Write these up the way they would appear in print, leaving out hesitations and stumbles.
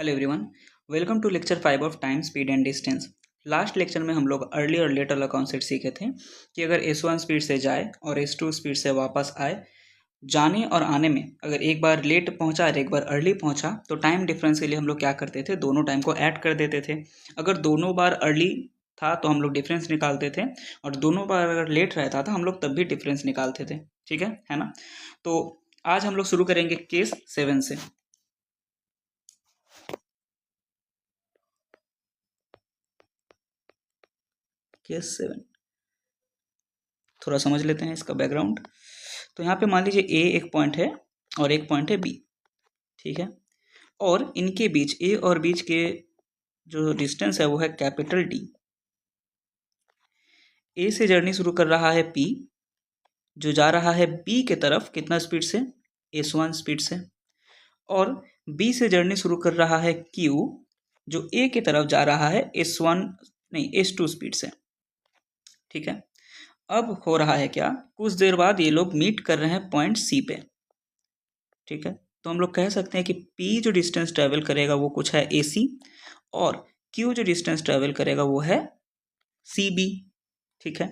Hello everyone, welcome to lecture 5 of time speed and distance. Last lecture में हम लोग early और late वाला कॉन्सेप्ट सीखे थे कि अगर S1 स्पीड से जाए और S2 स्पीड से वापस आए, जाने और आने में अगर एक बार लेट पहुंचा और एक बार अर्ली पहुंचा तो टाइम डिफरेंस के लिए हम लोग क्या करते थे, दोनों टाइम को ऐड कर देते थे। अगर दोनों बार अर्ली था तो हम लोग डिफरेंस निकालते थे और दोनों बार अगर लेट रहता था हम लोग तब भी डिफरेंस निकालते थे। ठीक है ना। तो आज हम लोग शुरू करेंगे केस 7 से। केस 7 थोड़ा समझ लेते हैं इसका बैकग्राउंड। तो यहाँ पे मान लीजिए ए एक पॉइंट है और एक पॉइंट है बी। ठीक है, और इनके बीच ए और बीच के जो डिस्टेंस है वो है कैपिटल डी। ए से जर्नी शुरू कर रहा है पी, जो जा रहा है बी के तरफ कितना स्पीड से, S1 स्पीड से। और बी से जर्नी शुरू कर रहा है क्यू, जो ए की तरफ जा रहा है S1 नहीं S2 स्पीड से। ठीक है, अब हो रहा है क्या, कुछ देर बाद ये लोग मीट कर रहे हैं पॉइंट सी पे। ठीक है, तो हम लोग कह सकते हैं कि P जो डिस्टेंस ट्रेवल करेगा वो कुछ है AC और Q जो डिस्टेंस ट्रेवल करेगा वो है CB। ठीक है,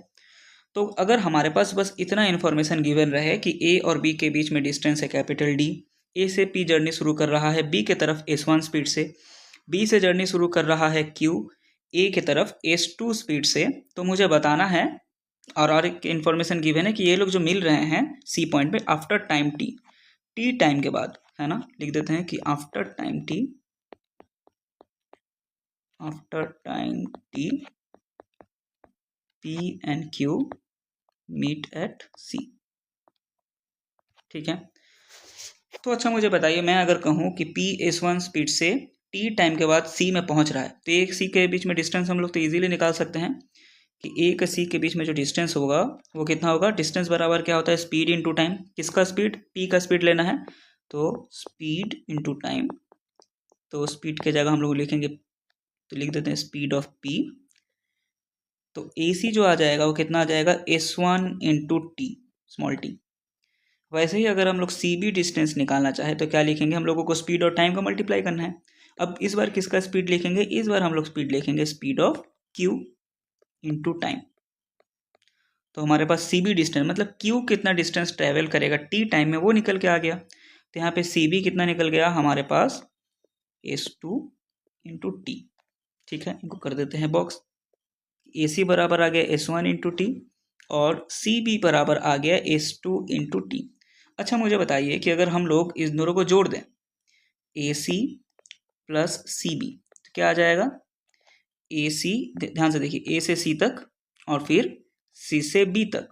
तो अगर हमारे पास बस इतना इन्फॉर्मेशन गिवन रहे कि A और B के बीच में डिस्टेंस है कैपिटल D, A से P जर्नी शुरू कर रहा है B के तरफ S1 स्पीड से, B से जर्नी शुरू कर रहा है Q A की तरफ S2 स्पीड से, तो मुझे बताना है और एक इन्फॉर्मेशन गिवन है कि ये लोग जो मिल रहे हैं सी पॉइंट पे आफ्टर टाइम टी टाइम के बाद, है ना। लिख देते हैं कि after time T P and Q meet at C। ठीक है, तो अच्छा मुझे बताइए, मैं अगर कहूँ कि P S1 स्पीड से T टाइम के बाद C में पहुंच रहा है तो एक C के बीच में डिस्टेंस हम लोग तो इजीली निकाल सकते हैं कि A का C के बीच में जो डिस्टेंस होगा वो कितना होगा। डिस्टेंस बराबर क्या होता है, स्पीड इंटू टाइम। किसका स्पीड, P का स्पीड लेना है तो स्पीड इंटू टाइम। तो स्पीड के जगह हम लोग लिखेंगे तो लिख देते हैं स्पीड ऑफ P। तो AC जो आ जाएगा वो कितना आ जाएगा, S1 into T small T. वैसे ही अगर हम लोग CB डिस्टेंस निकालना चाहे तो क्या लिखेंगे, हम लोगों को स्पीड और टाइम का मल्टीप्लाई करना है। अब इस बार किसका स्पीड लिखेंगे, इस बार हम लोग स्पीड लिखेंगे speed of Q into time. तो हमारे पास CB डिस्टेंस मतलब Q कितना डिस्टेंस ट्रेवल करेगा T टाइम में वो निकल के आ गया। तो यहाँ पे CB कितना निकल गया हमारे पास, S2 इंटू टी। ठीक है, इनको कर देते हैं बॉक्स। AC बराबर आ गया S1 इंटू टी और CB बराबर आ गया S2 इंटू टी। अच्छा मुझे बताइए कि अगर हम लोग इस दोनों को जोड़ दें AC प्लस CB तो क्या आ जाएगा, AC ध्यान से देखिए A से C तक और फिर C से B तक,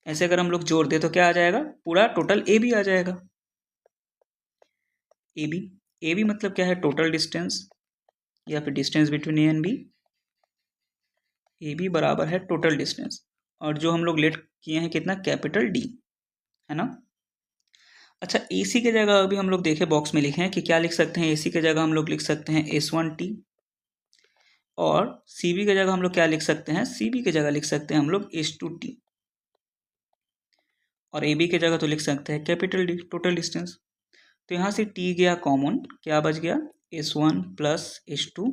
ऐसे अगर हम लोग जोड़ दें तो क्या आ जाएगा, पूरा टोटल AB आ जाएगा। AB मतलब क्या है, टोटल डिस्टेंस या फिर distance between A and B। AB बराबर है टोटल डिस्टेंस और जो हम लोग लेट किए हैं कितना, कैपिटल D, है ना। अच्छा AC के जगह अभी हम लोग देखें बॉक्स में लिखे हैं कि क्या लिख सकते हैं, AC के जगह हम लोग लिख सकते हैं S1T और CB के जगह हम लोग क्या लिख सकते हैं, CB के जगह लिख सकते हैं हम लोग S2T और AB के जगह तो लिख सकते हैं कैपिटल D टोटल डिस्टेंस। तो यहाँ से T गया कॉमन, क्या बच गया, S1 plus S2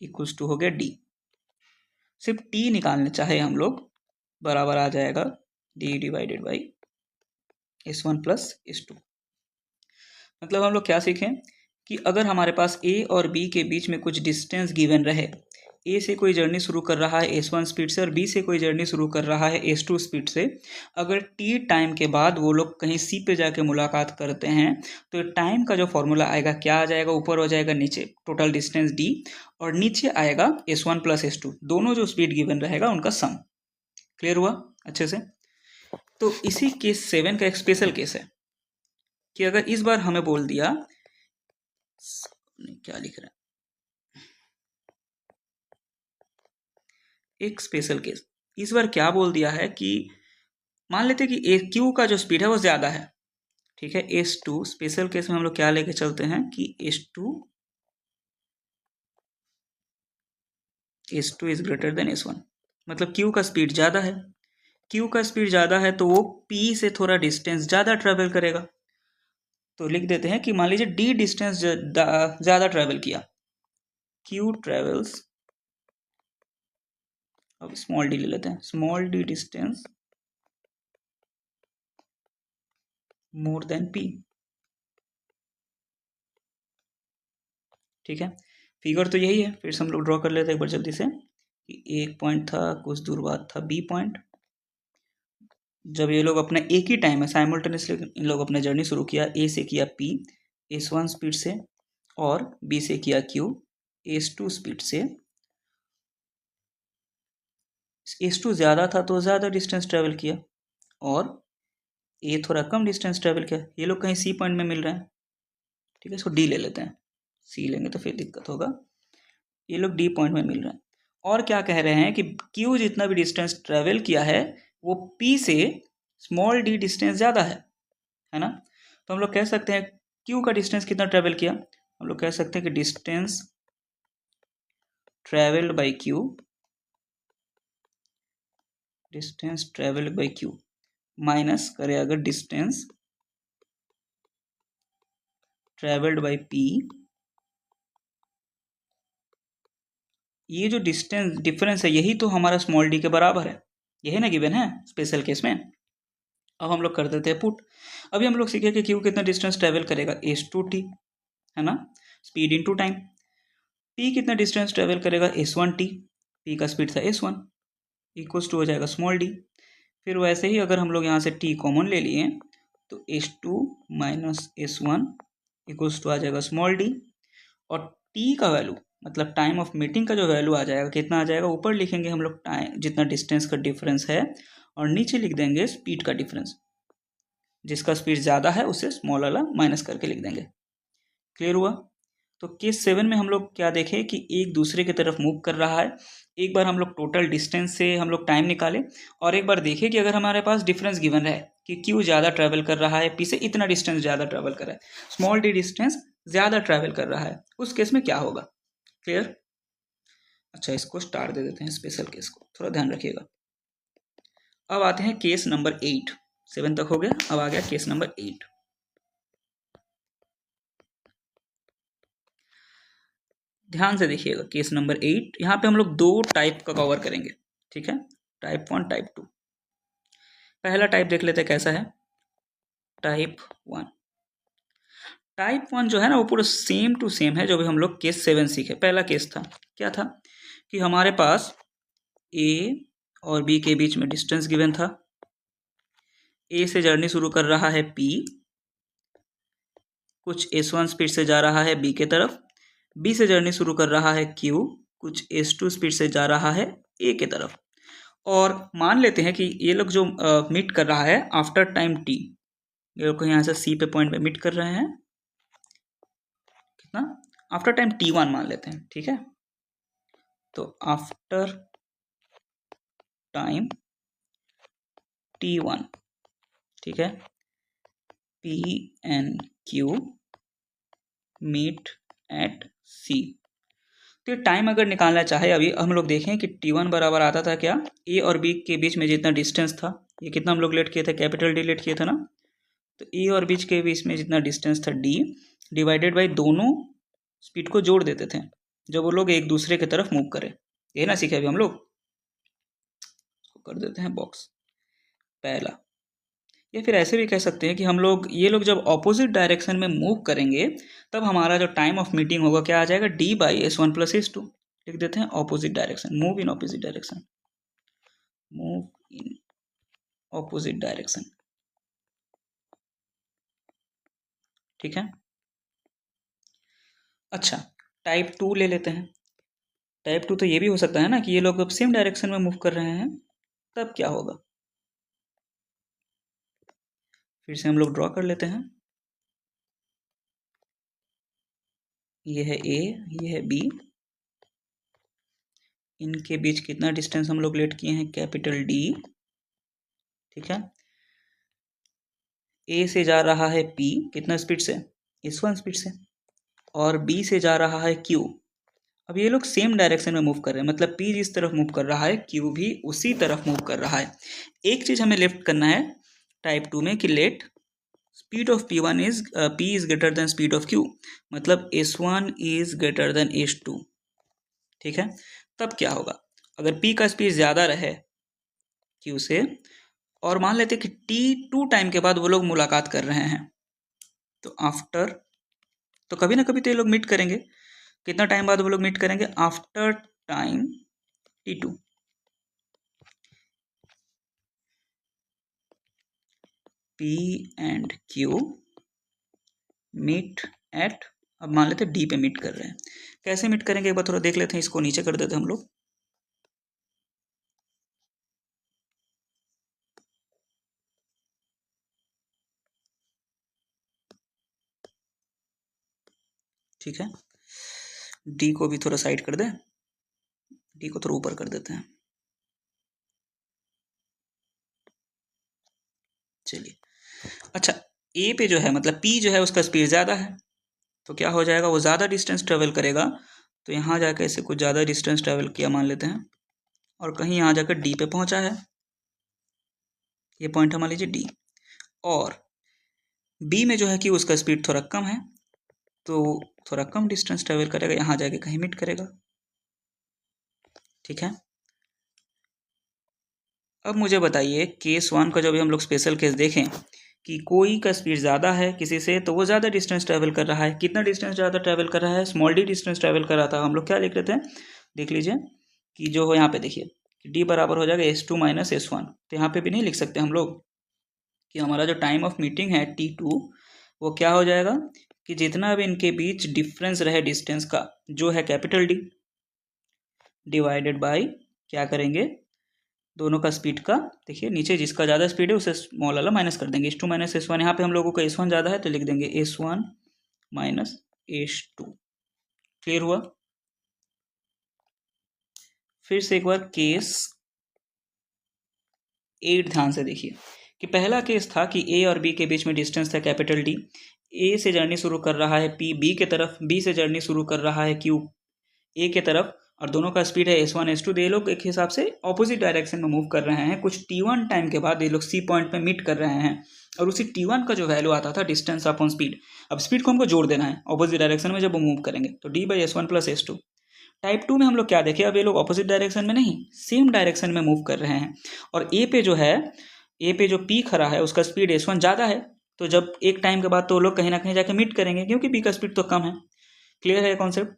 equals to हो गया D। सिर्फ T निकालने चाहे हम लोग बराबर आ जाएगा D divided by S1 plus S2। मतलब हम लोग क्या सीखें कि अगर हमारे पास A और B के बीच में कुछ डिस्टेंस गिवन रहे, A से कोई जर्नी शुरू कर रहा है S1 स्पीड से और B से कोई जर्नी शुरू कर रहा है S2 स्पीड से, अगर T टाइम के बाद वो लोग कहीं C पे जाके मुलाकात करते हैं तो टाइम का जो फॉर्मूला आएगा क्या आ जाएगा, ऊपर हो जाएगा नीचे टोटल डिस्टेंस D और नीचे आएगा S1 प्लस S2, दोनों जो स्पीड गिवन रहेगा उनका सम। क्लियर हुआ अच्छे से। तो इसी केस 7 का एक स्पेशल केस है कि अगर इस बार हमें बोल दिया, क्या लिख रहे हैं, एक स्पेशल केस इस बार क्या बोल दिया है कि मान लेते हैं कि Q का जो स्पीड है वो ज्यादा है। ठीक है, S2 स्पेशल केस में हम लोग क्या लेके चलते हैं कि S2 is greater than S1, मतलब Q का स्पीड ज्यादा है। Q का स्पीड ज्यादा है तो वो P से थोड़ा डिस्टेंस ज्यादा ट्रेवल करेगा। तो लिख देते हैं कि मान लीजिए डी डिस्टेंस ज़्यादा ट्रेवल किया, क्यू ट्रेवल्स, अब स्मॉल डी ले लेते हैं, small D distance more than P. ठीक है, फिगर तो यही है, फिर से हम लोग ड्रॉ कर लेते हैं एक बार जल्दी से कि एक पॉइंट था, कुछ दूर बाद था बी पॉइंट। जब ये लोग अपना एक ही टाइम में साइमल्टेनियसली इन लोग अपने जर्नी शुरू किया, ए से किया पी S1 स्पीड से और बी से किया क्यू S2 स्पीड से। S2 ज़्यादा था तो ज़्यादा डिस्टेंस ट्रेवल किया और ए थोड़ा कम डिस्टेंस ट्रेवल किया। ये लोग कहीं सी पॉइंट में मिल रहे हैं, ठीक है, इसको डी ले लेते हैं, सी लेंगे तो फिर दिक्कत होगा। ये लोग डी पॉइंट में मिल रहे हैं और क्या कह रहे हैं कि क्यू जितना भी डिस्टेंस ट्रेवल किया है वो पी से स्मॉल डी डिस्टेंस ज़्यादा है ना। तो हम लोग कह सकते हैं क्यू का डिस्टेंस कितना ट्रेवल किया, हम लोग कह सकते हैं कि distance travelled by Q, distance travelled by Q minus करें अगर डिस्टेंस ट्रेवल्ड बाई पी, ये जो डिस्टेंस डिफरेंस है यही तो हमारा स्मॉल डी के बराबर है, यही ना गिवन है स्पेशल केस में। अब हम लोग कर देते हैं पुट। अभी हम लोग सीखे कि क्यू कितना डिस्टेंस ट्रेवल करेगा S2t, है ना, स्पीड इनटू टाइम। पी कितना डिस्टेंस ट्रेवल करेगा S1t, पी का स्पीड था S1, इक्वल्स टू हो जाएगा स्मॉल डी। फिर वैसे ही अगर हम लोग यहाँ से t कॉमन ले लिए तो S2 minus S1 equals to आ जाएगा स्मॉल डी, और t का वैल्यू मतलब टाइम ऑफ मीटिंग का जो वैल्यू आ जाएगा कितना आ जाएगा, ऊपर लिखेंगे हम लोग टाइम जितना डिस्टेंस का डिफरेंस है और नीचे लिख देंगे स्पीड का डिफरेंस, जिसका स्पीड ज़्यादा है उसे स्मॉल वाला माइनस करके लिख देंगे। क्लियर हुआ। तो केस 7 में हम लोग क्या देखें कि एक दूसरे की तरफ मूव कर रहा है। एक बार हम लोग टोटल डिस्टेंस से हम लोग टाइम निकाले और एक बार देखें कि अगर हमारे पास डिफरेंस गिवन है कि क्यू ज़्यादा ट्रैवल कर रहा है पी से, इतना डिस्टेंस ज़्यादा ट्रैवल कर रहा है, स्मॉल डी डिस्टेंस ज़्यादा ट्रैवल कर रहा है, उस केस में क्या होगा। क्लियर। अच्छा, इसको स्टार दे देते हैं स्पेशल केस को, थोड़ा ध्यान रखिएगा। अब आते हैं केस नंबर 8, 7 तक हो गया, अब आ गया केस नंबर 8। ध्यान से देखिएगा केस नंबर 8, यहाँ पे हम लोग दो टाइप का कवर करेंगे, ठीक है, टाइप 1 टाइप 2। पहला टाइप देख लेते हैं कैसा है, टाइप 1। टाइप 1 जो है ना वो पूरा सेम टू सेम है जो भी हम लोग केस 7 सीखे। पहला केस था, क्या था कि हमारे पास ए और बी के बीच में डिस्टेंस गिवन था, ए से जर्नी शुरू कर रहा है पी, कुछ S1 स्पीड से जा रहा है बी के तरफ, बी से जर्नी शुरू कर रहा है क्यू, कुछ S2 स्पीड से जा रहा है ए के तरफ। और मान लेते हैं कि ये लोग जो मीट कर रहा है आफ्टर टाइम टी, ये लोग यहाँ से सी पे पॉइंट पे मीट कर रहे हैं, कितना, आफ्टर टाइम T1 मान लेते हैं, ठीक है। तो आफ्टर टाइम T1, ठीक है, P N Q meet at C. तो टाइम अगर निकालना चाहे अभी हम लोग देखें कि T1 बराबर आता था क्या, ए और बी के बीच में जितना डिस्टेंस था, ये कितना हम लोग लेट किए थे, कैपिटल डी लेट किए थे ना, तो ए और बीच के बीच में जितना डिस्टेंस था डी डिवाइडेड बाई दोनों स्पीड को जोड़ देते थे जब वो लोग एक दूसरे की तरफ मूव करें। ये ना सीखे अभी हम लोग, कर देते हैं बॉक्स पहला। या फिर ऐसे भी कह सकते हैं कि हम लोग ये लोग जब ऑपोजिट डायरेक्शन में मूव करेंगे तब हमारा जो टाइम ऑफ मीटिंग होगा क्या आ जाएगा, D/S1 + S2। लिख देते हैं opposite direction, move in opposite direction, move in opposite direction, ठीक है। अच्छा, टाइप 2 ले लेते हैं। टाइप 2 तो ये भी हो सकता है ना कि ये लोग अब सेम डायरेक्शन में मूव कर रहे हैं, तब क्या होगा, फिर से हम लोग ड्रॉ कर लेते हैं। ये है ए, ये है बी, इनके बीच कितना डिस्टेंस हम लोग लेट किए हैं, कैपिटल डी, ठीक है। ए से जा रहा है पी कितना स्पीड से, S1 स्पीड से, और बी से जा रहा है क्यू। अब ये लोग सेम डायरेक्शन में मूव कर रहे हैं, मतलब पी जिस तरफ मूव कर रहा है क्यू भी उसी तरफ मूव कर रहा है। एक चीज़ हमें लेफ्ट करना है टाइप 2 में कि let speed of P1 is P is greater than speed of Q, मतलब S1 is greater than S2। ठीक है, तब क्या होगा अगर P का स्पीड ज़्यादा रहे Q से, और मान लेते कि T2 टाइम के बाद वो लोग मुलाकात कर रहे हैं, तो आफ्टर, तो कभी ना कभी तो ये लोग मीट करेंगे। कितना टाइम बाद वो लोग मीट करेंगे? After time T2। P and Q meet at, अब मान लेते D पे मीट कर रहे हैं। कैसे मीट करेंगे एक बार थोड़ा देख लेते हैं, इसको नीचे कर देते हैं हम लोग। ठीक है, D को भी थोड़ा साइड कर दें, D को थोड़ा ऊपर कर देते हैं। चलिए, अच्छा A पे जो है मतलब P जो है उसका स्पीड ज़्यादा है, तो क्या हो जाएगा, वो ज़्यादा डिस्टेंस ट्रेवल करेगा। तो यहाँ जाकर इसे कुछ ज़्यादा डिस्टेंस ट्रेवल किया मान लेते हैं, और कहीं यहाँ जाकर D पे पहुँचा है, ये पॉइंट मान लीजिए D। और B में जो है कि उसका स्पीड थोड़ा कम है, तो थोड़ा कम डिस्टेंस ट्रेवल करेगा, यहाँ जाके कहीं मीट करेगा। ठीक है, अब मुझे बताइए केस 1 का जो भी हम लोग स्पेशल केस देखें कि कोई का स्पीड ज़्यादा है किसी से, तो वो ज़्यादा डिस्टेंस ट्रैवल कर रहा है। कितना डिस्टेंस ज़्यादा ट्रैवल कर रहा है? स्मॉल डी डिस्टेंस ट्रैवल कर रहा था। हम लोग क्या लिख लेते हैं, देख लीजिए कि जो हो यहाँ पे देखिए कि डी बराबर हो जाएगा S2 माइनस S1। तो यहाँ पे भी नहीं लिख सकते हम लोग कि हमारा जो टाइम ऑफ मीटिंग है T2 वो क्या हो जाएगा कि जितना भी इनके बीच डिफरेंस रहे डिस्टेंस का, जो है कैपिटल डी, डिवाइडेड बाई क्या करेंगे, दोनों का स्पीड का, देखिए नीचे जिसका ज़्यादा स्पीड है उसे स्मॉल वाला माइनस कर देंगे, S2 माइनस S1। यहाँ पे हम लोगों का S1 ज़्यादा है तो लिख देंगे S1 माइनस S2। क्लियर हुआ? फिर से एक बार केस 8 ध्यान से देखिए कि पहला केस था कि A और B के बीच में डिस्टेंस था कैपिटल डी। A से जर्नी शुरू कर रहा है P B के तरफ, B से जर्नी शुरू कर रहा है Q A के तरफ, और दोनों का स्पीड है S1 S2। ये लोग एक हिसाब से ऑपोजिट डायरेक्शन में मूव कर रहे हैं। कुछ T1 टाइम के बाद ये लोग C पॉइंट पे मीट कर रहे हैं, और उसी T1 का जो वैल्यू आता था डिस्टेंस अपॉन स्पीड, अब स्पीड को हमको जोड़ देना है ऑपोजिट डायरेक्शन में जब वो मूव करेंगे, तो D/S1 प्लस S2। टाइप 2 में हम लोग क्या देखें, अब ये लोग ऑपोजिट डायरेक्शन में नहीं सेम डायरेक्शन में मूव कर रहे हैं, और ए पे जो है, ए पे जो पी खड़ा है उसका स्पीड S1 ज़्यादा है, तो जब एक टाइम के बाद तो लोग कहीं ना कहीं जाके मीट करेंगे क्योंकि पी का स्पीड तो कम है। क्लियर है कॉन्सेप्ट?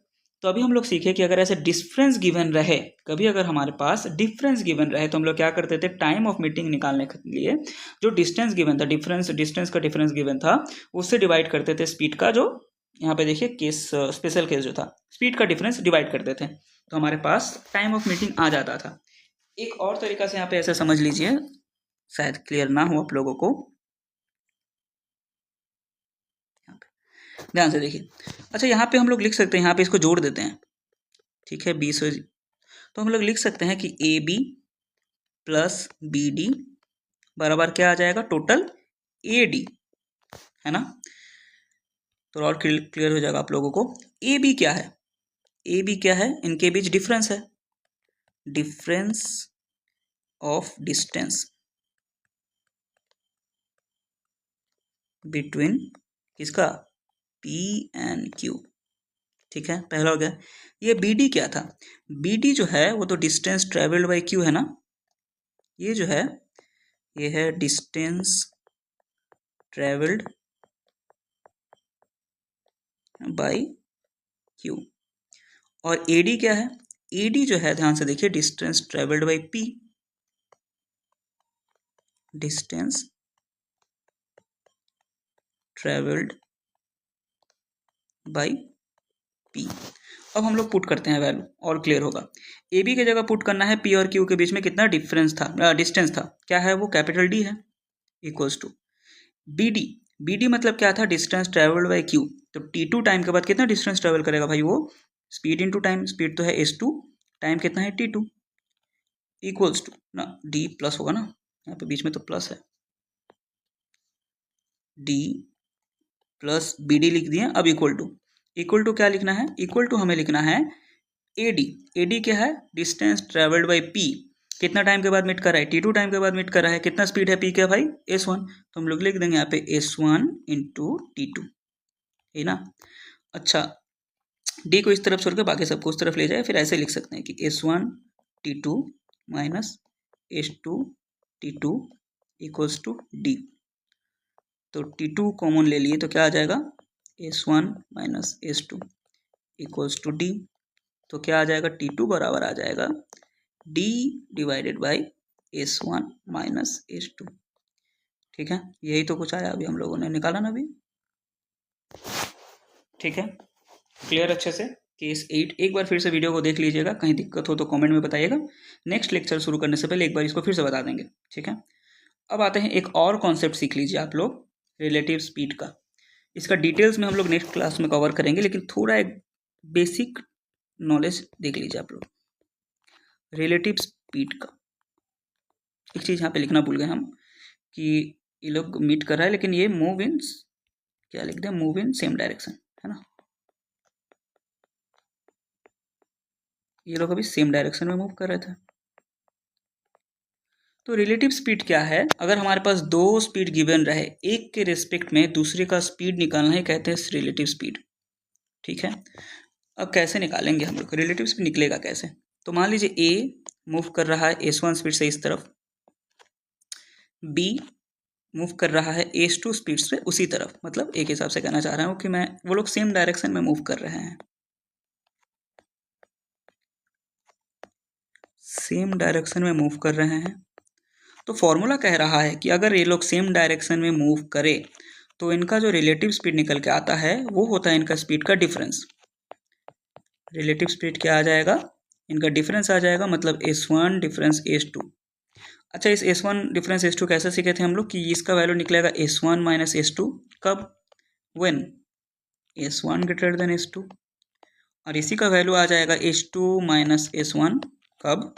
तो अभी हम लोग सीखे कि अगर ऐसे डिफरेंस गिवन रहे, कभी अगर हमारे पास डिफरेंस गिवन रहे तो हम लोग क्या करते थे, टाइम ऑफ मीटिंग निकालने के लिए जो डिस्टेंस गिवन था, डिस्टेंस का डिफरेंस गिवन था, उससे डिवाइड करते थे स्पीड का, जो यहाँ पे देखिए केस स्पेशल केस जो था, स्पीड का डिफरेंस डिवाइड करते थे, तो हमारे पास टाइम ऑफ मीटिंग आ जाता था। एक और तरीका से यहाँ पे ऐसे समझ लीजिए, शायद क्लियर ना हो आप लोगों को, ध्यान से देखिए। अच्छा यहाँ पे हम लोग लिख सकते हैं, यहाँ पे इसको जोड़ देते हैं, ठीक है 20। तो हम लोग लिख सकते हैं कि A B plus B D बराबर क्या आ जाएगा, टोटल ए डी, है ना। तो और क्लियर हो जाएगा आप लोगों को। ए बी क्या है, ए बी क्या है, इनके बीच डिफरेंस है, डिफरेंस ऑफ डिस्टेंस बिटवीन किसका, पी एंड क्यू। ठीक है, पहला हो गया। ये बी डी क्या था, बी डी जो है वो तो डिस्टेंस ट्रेवल्ड बाई क्यू है ना, ये जो है ये है डिस्टेंस ट्रेवल्ड बाई क्यू। और ए डी क्या है, ए डी जो है ध्यान से देखिए, distance travelled by P, distance travelled by P. अब हम लोग पुट करते हैं वैल्यू और क्लियर होगा। ए बी की जगह पुट करना है, पी और क्यू के बीच में कितना डिफरेंस था, डिस्टेंस था, क्या है वो, कैपिटल डी है, equals to B D. B D मतलब क्या था, डिस्टेंस ट्रेवल्ड बाई क्यू। तो T2 टाइम के बाद कितना डिस्टेंस ट्रेवल करेगा भाई, वो स्पीड इनटू टाइम, स्पीड तो है S2, टाइम कितना है T2, इक्वल्स टू ना डी प्लस होगा ना, यहाँ पे बीच में तो प्लस है, डी प्लस बी डी लिख दिए। अब इक्वल टू क्या लिखना है, इक्वल टू हमें लिखना है ए डी। ए डी क्या है, डिस्टेंस ट्रेवल्ड बाई पी, कितना टाइम के बाद मीट कर रहा है, t2 टाइम के बाद मीट कर रहा है। कितना स्पीड है p का भाई, s1, तो हम लोग लिख देंगे यहाँ पे s1 इंटू t2, है ना। अच्छा, d को इस तरफ छोड़ के बाकी सबको उस तरफ ले जाए, फिर ऐसे लिख सकते हैं कि s1 t2 minus s2 t2 equals to d। तो t2 कॉमन ले लिए तो क्या आ जाएगा, s1 minus s2 equals to d। तो क्या आ जाएगा, t2 बराबर आ जाएगा d divided by s1 minus s2। ठीक है, यही तो कुछ आया अभी हम लोगों ने निकाला ना अभी। ठीक है, क्लियर अच्छे से। केस 8 एक बार फिर से वीडियो को देख लीजिएगा, कहीं दिक्कत हो तो कमेंट में बताइएगा। नेक्स्ट लेक्चर शुरू करने से पहले एक बार इसको फिर से बता देंगे। ठीक है, अब आते हैं एक और कॉन्सेप्ट सीख लीजिए आप लोग, रिलेटिव स्पीड का। इसका डिटेल्स में हम लोग नेक्स्ट क्लास में कवर करेंगे, लेकिन थोड़ा एक बेसिक नॉलेज देख लीजिए आप लोग रिलेटिव स्पीड का। एक चीज़ यहाँ पे लिखना भूल गए हम कि ये लोग मीट कर रहा है, लेकिन ये मूव इन, क्या लिख दें, मूव इन सेम डायरेक्शन, है ना। ये लोग अभी सेम डायरेक्शन में मूव कर रहे थे। तो रिलेटिव स्पीड क्या है, अगर हमारे पास दो स्पीड गिवन रहे, एक के रिस्पेक्ट में दूसरे का स्पीड निकालना ही कहते हैं रिलेटिव स्पीड। ठीक है, अब कैसे निकालेंगे हम लोग, रिलेटिव स्पीड निकलेगा कैसे। तो मान लीजिए ए मूव कर रहा है s1 स्पीड से इस तरफ, बी मूव कर रहा है s2 स्पीड से उसी तरफ। मतलब एक हिसाब से कहना चाह रहा हूँ कि मैं, वो लोग सेम डायरेक्शन में मूव कर रहे हैं, सेम डायरेक्शन में मूव कर रहे हैं। तो फॉर्मूला कह रहा है कि अगर ये लोग सेम डायरेक्शन में मूव करे तो इनका जो रिलेटिव स्पीड निकल के आता है वो होता है इनका स्पीड का डिफरेंस। रिलेटिव स्पीड क्या आ जाएगा, इनका डिफरेंस आ जाएगा, मतलब s1 डिफरेंस s2। अच्छा, इस s1 डिफरेंस s2 कैसे सीखे थे हम लोग कि इसका वैल्यू निकलेगा s1 माइनस s2, कब, when s1 greater than s2, और इसी का वैल्यू आ जाएगा s2 माइनस s1, कब,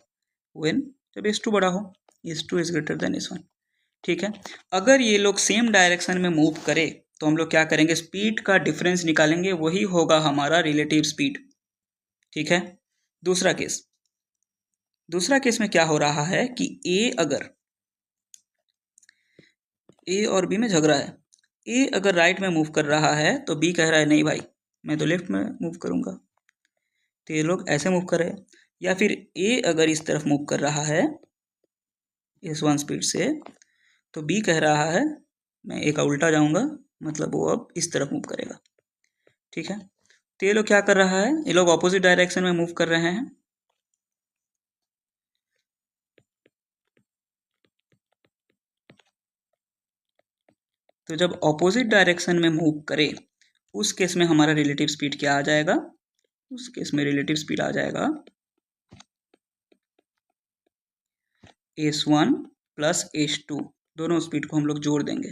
व्हेन जब s2 बड़ा हो, s2 is greater than s1। ठीक है, अगर ये लोग सेम डायरेक्शन में मूव करे तो हम लोग क्या करेंगे, स्पीड का डिफरेंस निकालेंगे, वही होगा हमारा रिलेटिव स्पीड। ठीक है, दूसरा केस, दूसरा केस में क्या हो रहा है कि ए और बी में झगड़ा है। ए अगर राइट में मूव कर रहा है तो बी कह रहा है नहीं भाई मैं तो लेफ्ट में मूव करूंगा, तो ये लोग ऐसे मूव कर रहे हैं। या फिर ए अगर इस तरफ मूव कर रहा है s1 स्पीड से, तो बी कह रहा है मैं ए का उल्टा जाऊंगा, मतलब वो अब इस तरफ मूव करेगा। ठीक है, तो ये लोग क्या कर रहा है, ये लोग ऑपोजिट डायरेक्शन में मूव कर रहे हैं। तो जब ऑपोजिट डायरेक्शन में मूव करे उस केस में हमारा रिलेटिव स्पीड क्या आ जाएगा, उस केस में रिलेटिव स्पीड आ जाएगा s1 प्लस s2, दोनों स्पीड को हम लोग जोड़ देंगे।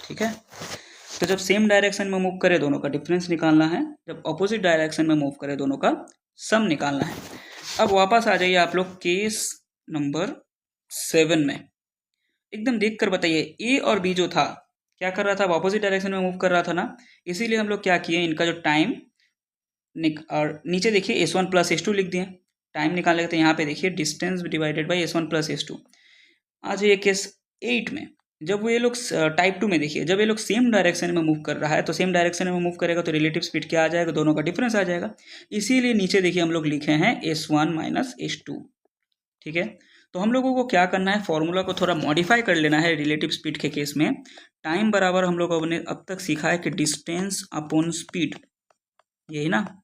ठीक है, तो जब सेम डायरेक्शन में मूव करे दोनों का डिफरेंस निकालना है, जब ऑपोजिट डायरेक्शन में मूव करे दोनों का सम निकालना है। अब वापस आ जाइए आप लोग केस नंबर 7 में, एकदम देख कर बताइए ए और बी जो था क्या कर रहा था, ऑपोजिट डायरेक्शन में मूव कर रहा था ना, इसीलिए हम लोग क्या किए, इनका जो टाइम और नीचे देखिए s1 प्लस s2 लिख दिए, टाइम निकालेंगे तो यहाँ पे देखिए distance divided by s1 plus s2। आ जाइए केस 8 में, जब वो ये लोग टाइप 2 में देखिए, जब ये लोग सेम डायरेक्शन में मूव कर रहा है तो सेम डायरेक्शन में मूव करेगा तो रिलेटिव स्पीड क्या आ जाएगा, दोनों का डिफरेंस आ जाएगा। इसीलिए नीचे देखिए हम लोग लिखे हैं s1 माइनस s2। ठीक है, तो हम लोगों को क्या करना है, फॉर्मूला को थोड़ा मॉडिफाई कर लेना है रिलेटिव स्पीड के केस में। टाइम बराबर हम लोगों ने अब तक सीखा है कि डिस्टेंस अपॉन स्पीड, यही ना,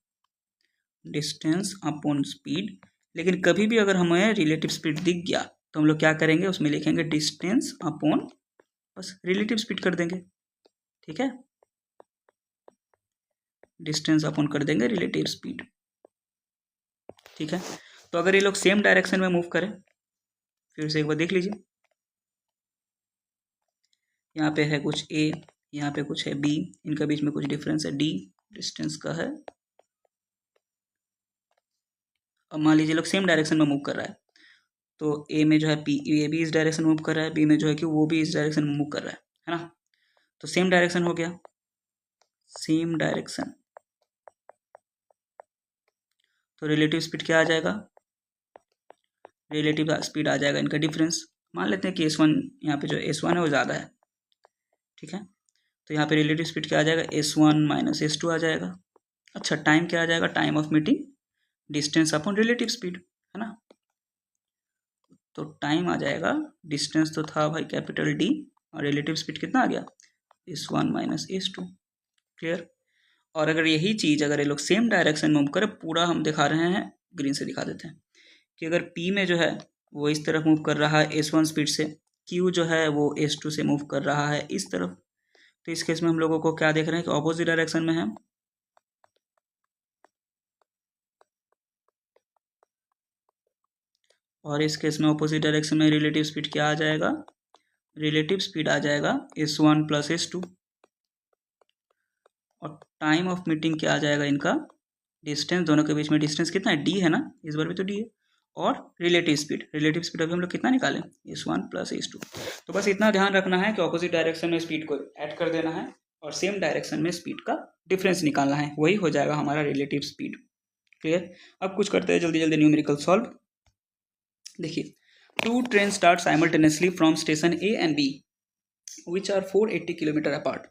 डिस्टेंस अपॉन स्पीड। लेकिन कभी भी अगर हमें रिलेटिव स्पीड दिख गया तो हम लोग क्या करेंगे, उसमें लिखेंगे डिस्टेंस अपॉन, बस रिलेटिव स्पीड कर देंगे। ठीक है, डिस्टेंस अपॉन कर देंगे रिलेटिव स्पीड। ठीक है, तो अगर ये लोग सेम डायरेक्शन में मूव करें, फिर से एक बार देख लीजिए, यहाँ पे है कुछ ए, यहाँ पे कुछ है बी, इनका बीच में कुछ डिफरेंस है डी, डिस्टेंस का है। अब मान लीजिए लोग सेम डायरेक्शन में मूव कर रहा है, तो ए में जो है पी, ए भी इस डायरेक्शन में मूव कर रहा है, बी में जो है कि वो भी इस डायरेक्शन में मूव कर रहा है ना। तो सेम डायरेक्शन हो गया, सेम डायरेक्शन, तो रिलेटिव स्पीड क्या आ जाएगा, रिलेटिव स्पीड आ जाएगा इनका डिफरेंस। मान लेते हैं कि S1 यहाँ पे जो S1 है वो ज़्यादा है, ठीक है, तो यहाँ पे रिलेटिव स्पीड क्या आ जाएगा, S1 माइनस S2 आ जाएगा। अच्छा, टाइम क्या आ जाएगा, time of meeting distance upon relative speed, है ना। तो टाइम आ जाएगा, डिस्टेंस तो था भाई कैपिटल D, और रिलेटिव स्पीड कितना आ गया, S1 माइनस S2। क्लियर। और अगर यही चीज़ अगर ये लोग सेम डायरेक्शन में मूव करें, पूरा हम दिखा रहे हैं, ग्रीन से दिखा देते हैं, कि अगर P में जो है वो इस तरफ मूव कर रहा है S1 स्पीड से, Q जो है वो S2 से मूव कर रहा है इस तरफ, तो इस केस में हम लोगों को क्या देख रहे हैं कि ऑपोजिट डायरेक्शन में है। और इस केस में ऑपोजिट डायरेक्शन में रिलेटिव स्पीड क्या आ जाएगा, रिलेटिव स्पीड आ जाएगा S1 प्लस S2, और टाइम ऑफ मीटिंग क्या आ जाएगा इनका, डिस्टेंस, दोनों के बीच में डिस्टेंस कितना है, D है ना, इस बार भी तो D है, और रिलेटिव स्पीड अभी हम लोग कितना निकालें, S1 प्लस S2। तो बस इतना ध्यान रखना है कि ऑपोजिट डायरेक्शन में स्पीड को ऐड कर देना है और सेम डायरेक्शन में स्पीड का डिफरेंस निकालना है, वही हो जाएगा हमारा रिलेटिव स्पीड। क्लियर। अब कुछ करते हैं जल्दी जल्दी न्यूमेरिकल सॉल्व। देखिए, two train start simultaneously from station A and B which are 480 kilometre apart.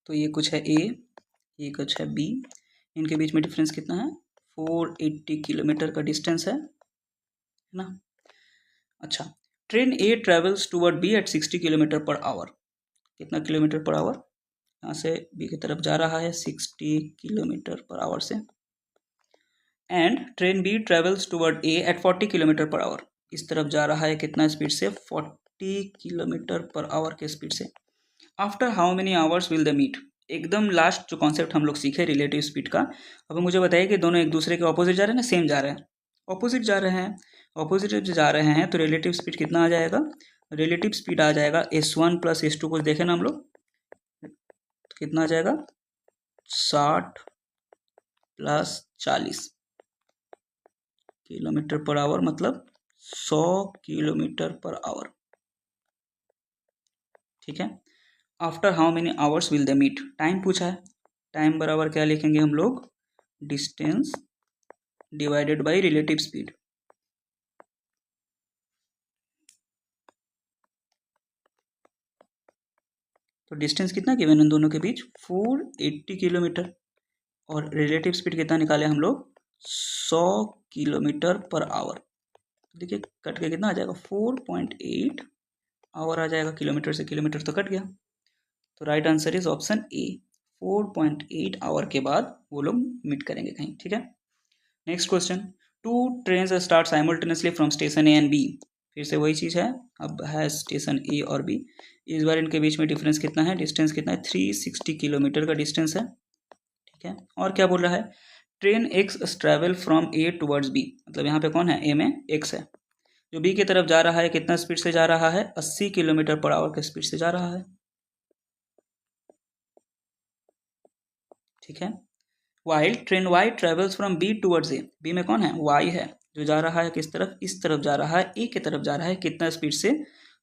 तो ये कुछ है A, ये कुछ है B, इनके बीच में डिफरेंस कितना है, 480 किलोमीटर का डिस्टेंस है ना। अच्छा, train A travels toward B at 60 kilometre per hour. कितना किलोमीटर पर आवर, यहाँ से B की तरफ जा रहा है 60 किलोमीटर पर आवर से, and train B travels toward A at 40 kilometre per hour. इस तरफ जा रहा है कितना स्पीड से, 40 किलोमीटर पर आवर के स्पीड से। After how many hours will the meet. एकदम लास्ट जो कॉन्सेप्ट हम लोग सीखे रिलेटिव स्पीड का, अब मुझे बताइए कि दोनों एक दूसरे के ऑपोजिट जा रहे हैं ना, सेम जा रहे हैं, ऑपोजिट जा रहे हैं, ऑपोजिट जा रहे हैं, तो रिलेटिव स्पीड कितना आ जाएगा, रिलेटिव स्पीड आ जाएगा S1 प्लस S2, कुछ देखे ना हम लोग, तो कितना आ जाएगा 60 प्लस 40 किलोमीटर पर आवर, मतलब 100 किलोमीटर पर आवर, ठीक है। After how many hours will they meet, time पूछा है, टाइम बराबर क्या लिखेंगे हम लोग, distance divided by relative speed. तो डिस्टेंस कितना गिवन इन दोनों के बीच, 480 किलोमीटर, और रिलेटिव स्पीड कितना निकाले हम लोग, 100 किलोमीटर पर आवर। देखिए कट के कितना आ जाएगा, 4.8 आवर आ जाएगा, किलोमीटर से किलोमीटर तो कट गया, तो right answer is option A, 4.8 hour के बाद वो लोग मीट करेंगे कहीं, ठीक है। Next question, two train start simultaneously from station A and B. फिर से वही चीज़ है, अब है स्टेशन ए और बी, इस बार इनके बीच में डिफरेंस कितना है, डिस्टेंस कितना है, 360 किलोमीटर का डिस्टेंस है, ठीक है। और क्या बोल रहा है, train X travel from A towards B, मतलब यहाँ पे कौन है, ए में एक्स है, जो बी की तरफ जा रहा है कितना स्पीड से जा रहा है, 80 किलोमीटर पर आवर के स्पीड से जा रहा है, ठीक है। While train Y travels from B towards A, B में कौन है, वाई है, जो जा रहा है किस तरफ, इस तरफ जा रहा है, ए की तरफ जा रहा है, कितना स्पीड से,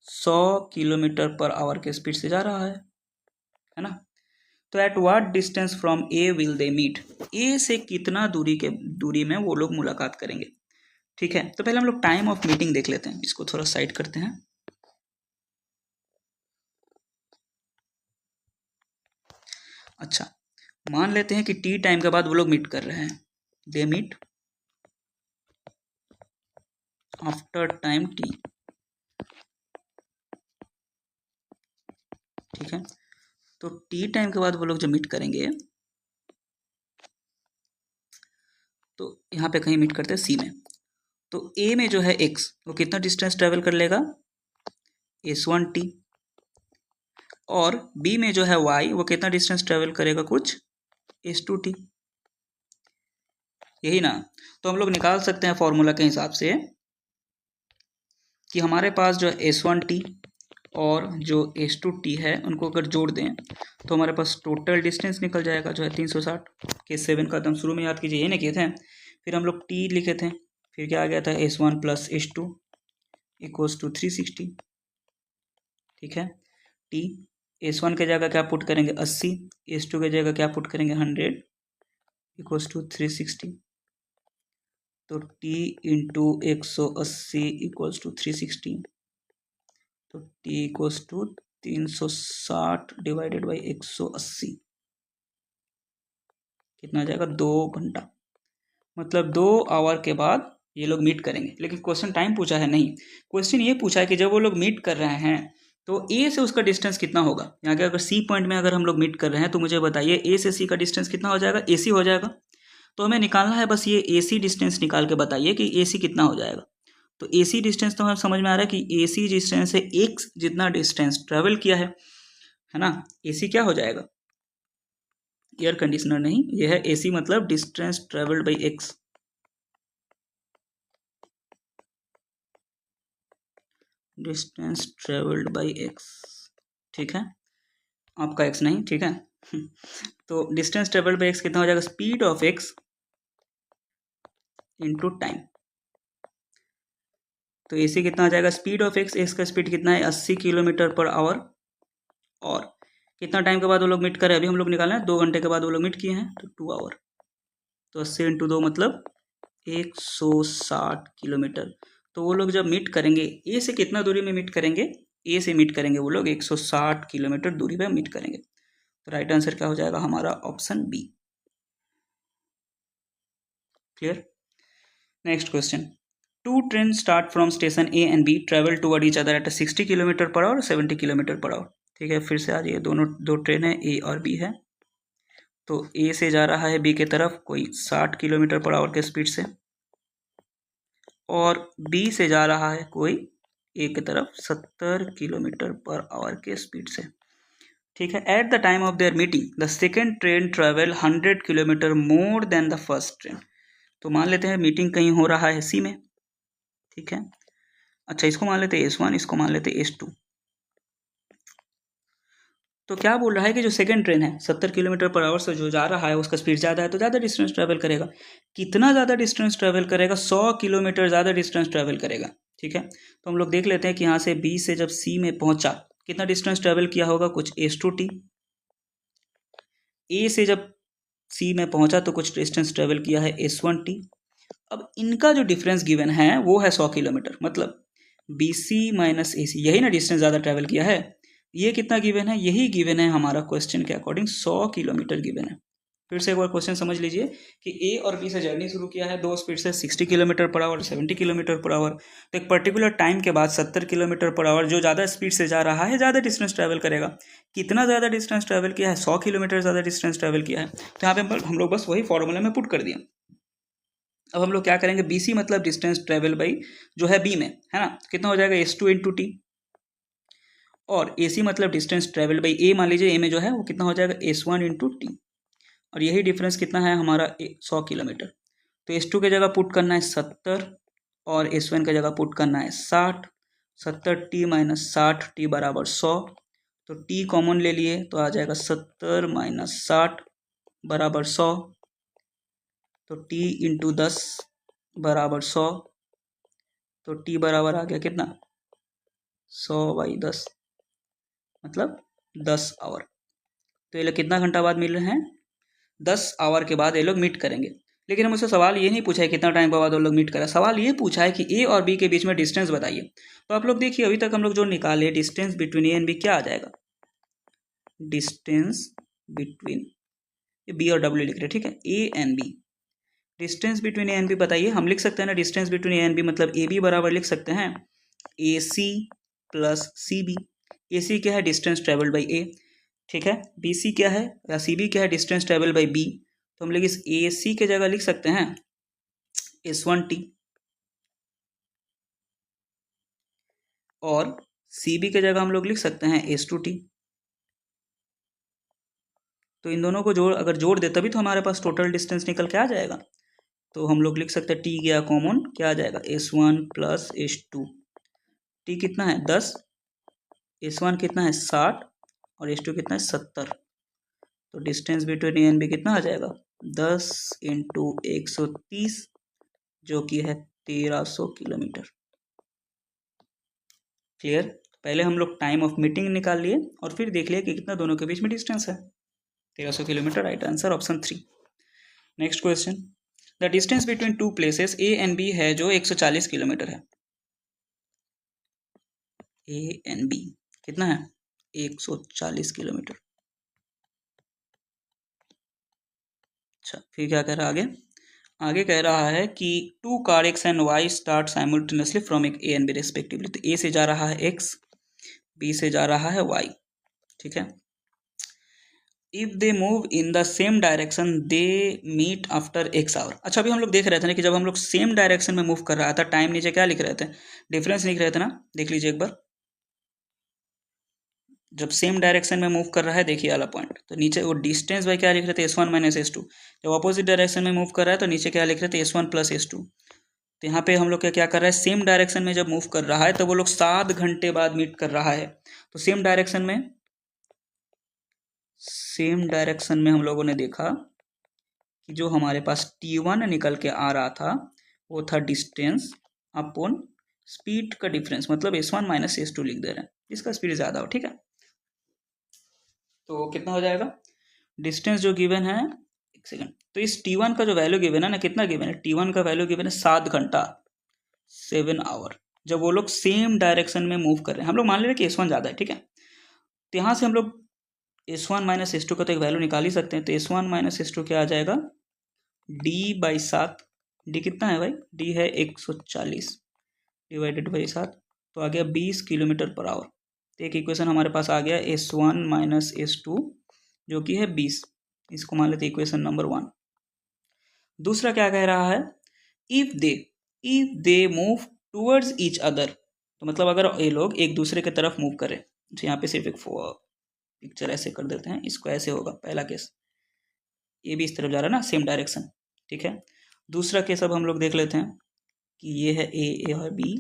100 किलोमीटर पर आवर के स्पीड से जा रहा है ना। तो at what distance from A will they meet, A से कितना दूरी में वो लोग मुलाकात करेंगे, ठीक है। तो पहले हम लोग टाइम ऑफ मीटिंग देख लेते हैं, इसको थोड़ा साइड करते हैं। अच्छा, मान लेते हैं कि टी टाइम के बाद वो लोग मीट कर रहे हैं, they meet after time T, ठीक है। तो टी टाइम के बाद वो लोग जब मीट करेंगे, तो यहाँ पे कहीं मीट करते हैं सी में, तो ए में जो है एक्स वो कितना डिस्टेंस ट्रेवल कर लेगा, S1t, और बी में जो है वाई वो कितना डिस्टेंस ट्रेवल करेगा, कुछ S2t, यही ना। तो हम लोग निकाल सकते हैं फॉर्मूला के हिसाब से कि हमारे पास जो S1t और जो S2t है उनको अगर जोड़ दें तो हमारे पास टोटल डिस्टेंस निकल जाएगा, जो है 360। केस 7 का एकदम शुरू में याद कीजिए, ये नहीं किए थे, फिर हम लोग t लिखे थे, फिर क्या आ गया था, S1 plus S2 equals to 360, ठीक है। t S1 के जगह क्या पुट करेंगे, 80, S2 के जगह क्या पुट करेंगे, 100 इक्वल्स टू 360। तो t इंटू 180 इक्वल्स टू 360, तो t equals to 360 divided by 180 कितना आ जाएगा 2 घंटा। मतलब 2 आवर के बाद ये लोग मीट करेंगे। लेकिन क्वेश्चन टाइम पूछा है नहीं, क्वेश्चन ये पूछा है कि जब वो लोग मीट कर रहे हैं तो ए से उसका डिस्टेंस कितना होगा। यहाँ के अगर सी पॉइंट में अगर हम लोग मीट कर रहे हैं तो मुझे बताइए ए से सी का डिस्टेंस कितना हो जाएगा, ए सी हो जाएगा। तो हमें निकालना है बस ये ए सी डिस्टेंस निकाल के बताइए कि ए सी कितना हो जाएगा। तो ए सी डिस्टेंस तो हमें समझ में आ रहा है कि ए सी डिस्टेंस से एक्स जितना डिस्टेंस ट्रेवल किया है ना। ए सी क्या हो जाएगा, एयर कंडीशनर नहीं, यह है ए सी मतलब distance travelled by x. Distance travelled by x, ठीक है, आपका एक्स नहीं, ठीक है। तो डिस्टेंस ट्रेवल्ड बाई एक्स कितना हो जाएगा, speed of x into time. तो इसे कितना आ जाएगा, स्पीड ऑफ एक्स, एक्स का स्पीड कितना है 80 किलोमीटर पर आवर। और कितना टाइम के बाद वो लोग मीट करे, अभी हम लोग निकाले हैं 2 घंटे के बाद वो लोग मीट किए हैं, तो 2 आवर। तो 80 इंटू 2 मतलब 160 किलोमीटर। तो वो लोग जब मीट करेंगे ए से कितना दूरी में मीट करेंगे, ए से मीट करेंगे वो लोग 160 किलोमीटर दूरी पे मीट करेंगे। तो राइट आंसर क्या हो जाएगा हमारा, option B. Clear. Next question, 2 train start from station A and B, travel toward each other at 60 kilometre per hour, 70 kilometre per hour. ठीक है, फिर से आ जाइए, दो ट्रेन है ए और बी है। तो ए से जा रहा है बी की तरफ कोई 60 किलोमीटर पर आवर के स्पीड से, और बी से जा रहा है कोई ए की तरफ 70 किलोमीटर पर आवर के स्पीड से। ठीक है, at the time of their meeting the second train travel 100 kilometre more than the first train. तो मान लेते हैं मीटिंग कहीं हो रहा है सी में, ठीक है। अच्छा, इसको मान लेते हैं S1, इसको मान लेते हैं S2। तो क्या बोल रहा है कि जो सेकंड ट्रेन है 70 किलोमीटर पर आवर से जो जा रहा है उसका स्पीड ज़्यादा है, तो ज़्यादा डिस्टेंस ट्रैवल करेगा। कितना ज़्यादा डिस्टेंस ट्रैवल करेगा, 100 किलोमीटर ज़्यादा डिस्टेंस ट्रैवल करेगा। ठीक है, तो हम लोग देख लेते हैं कि यहाँ से बी से जब सी में पहुंचा कितना डिस्टेंस ट्रैवल किया होगा, कुछ S2t। ए से जब सी में पहुंचा तो कुछ डिस्टेंस ट्रैवल किया है S1t। अब इनका जो डिफरेंस गिवन है वो है 100 किलोमीटर, मतलब BC माइनस AC, यही ना डिस्टेंस ज़्यादा ट्रैवल किया है। ये कितना गिवन है, यही गिवन है हमारा क्वेश्चन के अकॉर्डिंग 100 किलोमीटर गिवन है। फिर से एक बार क्वेश्चन समझ लीजिए कि ए और बी से जर्नी शुरू किया है, दो स्पीड से 60 kilometre per hour, 70 kilometre per our. तो एक पर्टिकुलर टाइम के बाद 70 किलोमीटर पर आवर जो ज़्यादा स्पीड से जा रहा है ज़्यादा डिस्टेंस ट्रैवल करेगा। कितना ज़्यादा डिस्टेंस ट्रैवल किया है, 100 किलोमीटर ज़्यादा डिस्टेंस ट्रैवल किया है। तो यहाँ पे हम लोग बस वही फॉर्मूला में पुट कर दिए। अब हम लोग क्या करेंगे, BC मतलब डिस्टेंस ट्रेवल बाई जो है बी में, है ना, कितना हो जाएगा S2 इंटू टी। और AC मतलब डिस्टेंस ट्रेवल बाई ए, मान लीजिए ए में जो है वो कितना हो जाएगा S1 इंटू टी। और यही डिफरेंस कितना है हमारा 100 किलोमीटर। तो S2 की जगह पुट करना है 70 और S1 की जगह पुट करना है 60। 70t माइनस 60t बराबर 100। तो t कॉमन ले लिए तो आ जाएगा 70 माइनस 60 बराबर 100। तो t इंटू 10 बराबर 100। तो t बराबर आ गया कितना, 100/10 मतलब 10 आवर। तो ये लोग कितना घंटा बाद मिल रहे हैं, 10 आवर के बाद ये लोग मीट करेंगे। लेकिन मुझसे सवाल ये नहीं पूछा है कितना टाइम के बाद वो लोग मीट करा, सवाल ये पूछा है कि ए और बी के बीच में डिस्टेंस बताइए। तो आप लोग देखिए, अभी तक हम लोग जो निकाले distance between A and B क्या आ जाएगा, डिस्टेंस बिटवीन, बी और डब्ल्यू लिख रहे हैं, ठीक है, A and B. Distance between A and B बताइए, हम लिख सकते हैं ना distance between A and B मतलब ए बी बराबर लिख सकते हैं AC प्लस CB। AC क्या है, डिस्टेंस ट्रेवल्ड बाई ए, ठीक है। BC क्या है या CB क्या है, डिस्टेंस ट्रेवल्ड बाई B। तो हम लोग इस AC के जगह लिख सकते हैं S1t और CB के जगह हम लोग लिख सकते हैं S2t। तो इन दोनों को अगर जोड़ दे तभी तो हमारे पास टोटल डिस्टेंस निकल के आ जाएगा। तो हम लोग लिख सकते हैं t गया कॉमन, क्या आ जाएगा S1 प्लस S2। t कितना है 10, S1 कितना है 60 और S2 कितना है 70। तो distance between A and B कितना आ जाएगा 10 इंटू 130 जो कि है 1300 किलोमीटर। क्लियर। पहले हम लोग टाइम ऑफ मीटिंग निकाल लिए और फिर देख लिए कि कितना दोनों के बीच में डिस्टेंस है, 1300 kilometre. Right answer option 3। Next question, the distance between two places A and B है जो 140 किलोमीटर है। ए एंड बी कितना है? 140 किलोमीटर। अच्छा, फिर क्या कह रहा है आगे? आगे कह रहा है कि two car X and Y start simultaneously from A and B respectively. तो ए से जा रहा है एक्स, बी से जा रहा है वाई, ठीक है। If they move in the same direction they meet after X hour. अच्छा, अभी हम लोग देख रहे थे ना कि जब हम लोग सेम डायरेक्शन में मूव कर रहा था, टाइम नीचे क्या लिख रहे थे? डिफरेंस लिख रहे थे ना, देख लीजिए एक बार। जब सेम डायरेक्शन में मूव कर रहा है, देखिए वाला पॉइंट, तो नीचे वो डिस्टेंस भाई क्या लिख रहे थे? S1 minus S2। जब अपोजिट डायरेक्शन में मूव कर रहा है तो नीचे क्या लिख रहे थे? S1 plus S2। तो यहाँ पे हम लोग क्या कर रहा है? सेम डायरेक्शन में जब मूव कर रहा है तो वो लोग 7 घंटे बाद मीट कर रहा है। तो सेम डायरेक्शन में हम लोगों ने देखा कि जो हमारे पास T1 निकल के आ रहा था वो था डिस्टेंस अपॉन स्पीड का डिफरेंस, मतलब S1 माइनस S2 लिख दे रहे हैं, इसका स्पीड ज़्यादा हो, ठीक है। तो कितना हो जाएगा? डिस्टेंस जो गिवन है, एक सेकंड, तो इस T1 का जो वैल्यू गिवन है ना, कितना गिवन है? T1 का वैल्यू गिवन है 7 घंटा, 7 आवर, जब वो लोग सेम डायरेक्शन में मूव कर रहे हैं। हम लोग मान ले रहे कि S1 ज़्यादा है, ठीक है। तो यहाँ से हम लोग S1 माइनस S2 का तो एक वैल्यू निकाल ही सकते हैं। तो S1 माइनस S2 क्या आ जाएगा? D/7। डी कितना है भाई? डी है 140 डिवाइडेड बाई 7, तो आ गया 20 किलोमीटर पर आवर। तो एक इक्वेशन हमारे पास आ गया S1 माइनस S2 जो कि है 20। इसको मान लेते इक्वेशन नंबर 1। दूसरा क्या कह रहा है? If they move towards each other, तो मतलब अगर ये लोग एक दूसरे की तरफ मूव करें, तो यहाँ पे सिर्फ एक पिक्चर ऐसे कर देते हैं, इसको ऐसे होगा पहला केस, ये भी इस तरफ जा रहा है ना, सेम डायरेक्शन, ठीक है। दूसरा केस अब हम लोग देख लेते हैं कि ये है ए और बी,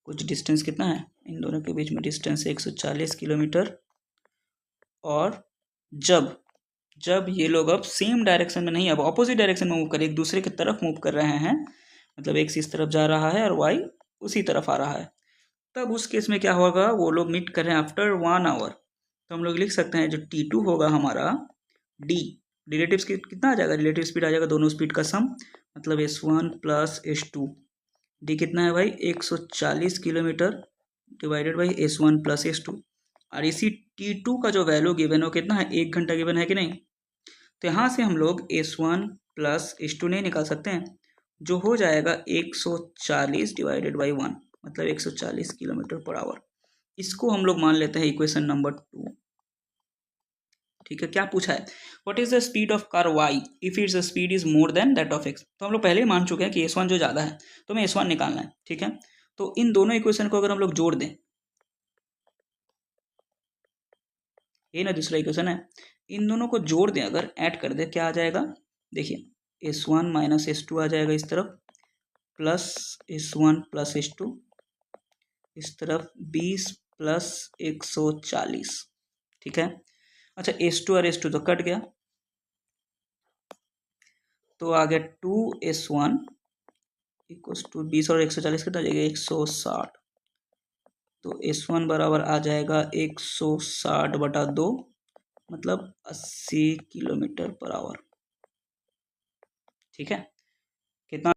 कुछ डिस्टेंस कितना है इन दोनों के बीच में? Distance 140 kilometre. और जब ये लोग अब सेम डायरेक्शन में नहीं, अब ऑपोजिट डायरेक्शन में मूव कर, एक दूसरे की तरफ मूव कर रहे हैं, मतलब एक्स इस तरफ जा रहा है और वाई उसी तरफ आ रहा है, तब उस केस में क्या होगा? वो लोग मीट कर रहे हैं आफ्टर 1 आवर। तो हम लोग लिख सकते हैं जो T2 होगा हमारा, डी रिलेटिव स्पीड कितना आ जाएगा? रिलेटिव स्पीड आ जाएगा दोनों स्पीड का सम, मतलब S1 प्लस S2। डी कितना है भाई? 140 kilometre divided by S1 plus S2। और इसी T2 का जो वैल्यू गिवन है वो कितना है? 1 घंटा गिवन है कि नहीं? तो यहाँ से हम लोग S1 प्लस S2 नहीं निकाल सकते हैं, जो हो जाएगा 140 डिवाइडेड बाई 1, मतलब 140 किलोमीटर पर आवर। इसको हम लोग मान लेते हैं इक्वेशन नंबर 2, ठीक है। क्या पूछा है? What is the speed of car Y if its speed is more than that of X. तो हम लोग पहले ही मान चुके हैं कि S1 जो ज़्यादा है, तो हमें S1 निकालना है, ठीक है। तो इन दोनों इक्वेशन को अगर हम लोग जोड़ दें, ये ना दूसरा इक्वेशन है, इन दोनों को जोड़ दें, अगर ऐड कर दें, क्या आ जाएगा? देखिए S1 माइनस S2 आ जाएगा इस तरफ, प्लस S1 प्लस S2 इस तरफ, 20 प्लस 140, ठीक है। अच्छा, S2 और S2 तो कट गया, तो आ गया 2S1 इक्वल्स टू 20 और 140 कितना आ जाएगा? 160। तो S1 बराबर आ जाएगा 160/2, मतलब 80 किलोमीटर पर आवर, ठीक है।